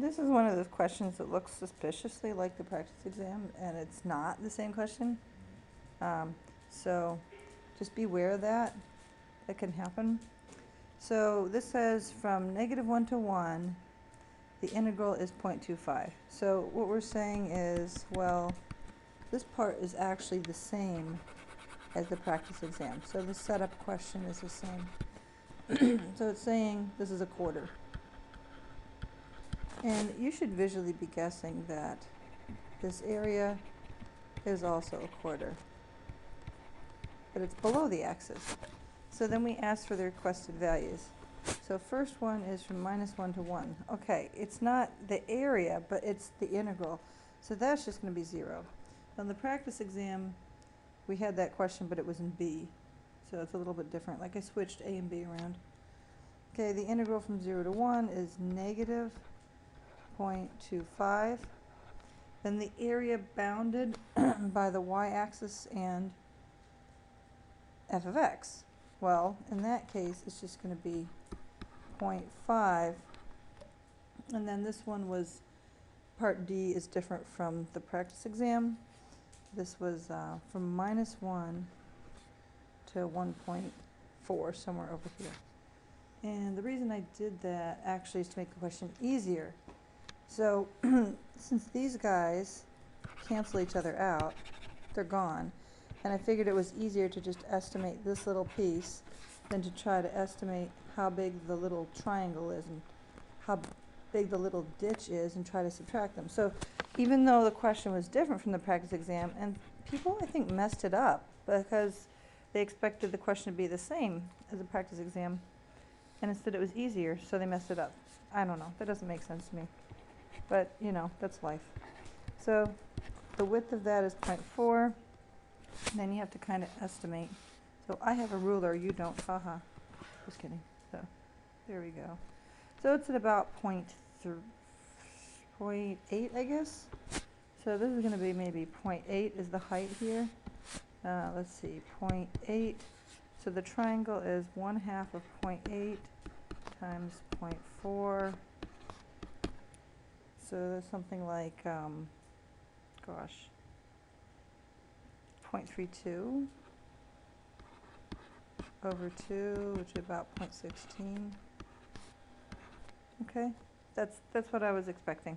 This is one of those questions that looks suspiciously like the practice exam, and it's not the same question. So just be aware of that. That can happen. So this says from -1 to 1, the integral is 0.25. So what we're saying is, well, this part is actually the same as the practice exam. So the setup question is the same. So it's saying this is a quarter. And you should visually be guessing that this area is also a quarter, but it's below the axis. So then we ask for the requested values. So first one is from -1 to 1. Okay, it's not the area, but it's the integral. So that's just going to be 0. On the practice exam, we had that question, but it was in B. So it's a little bit different. Like I switched A and B around. Okay, the integral from 0 to 1 is -0.25. Then the area bounded by the y-axis and f of x. Well, in that case, it's just going to be 0.5. And then this one was, part D is different from the practice exam. This was from -1 to 1.4, somewhere over here. And the reason I did that actually is to make the question easier. So since these guys cancel each other out, they're gone. And I figured it was easier to just estimate this little piece than to try to estimate how big the little triangle is and how big the little ditch is and try to subtract them. So even though the question was different from the practice exam, and people I think messed it up because they expected the question to be the same as the practice exam, and instead it was easier, so they messed it up. I don't know, that doesn't make sense to me. But, you know, that's life. So the width of that is 0.4. And then you have to kind of estimate. So I have a ruler, you don't, haha. Just kidding. So there we go. So it's at about 0.8, I guess. So this is going to be maybe 0.8 is the height here. Let's see, 0.8. So the triangle is 1/2 of 0.8 times 0.4. So that's something like, gosh, 0.32 over 2, which is about 0.16. Okay, that's what I was expecting.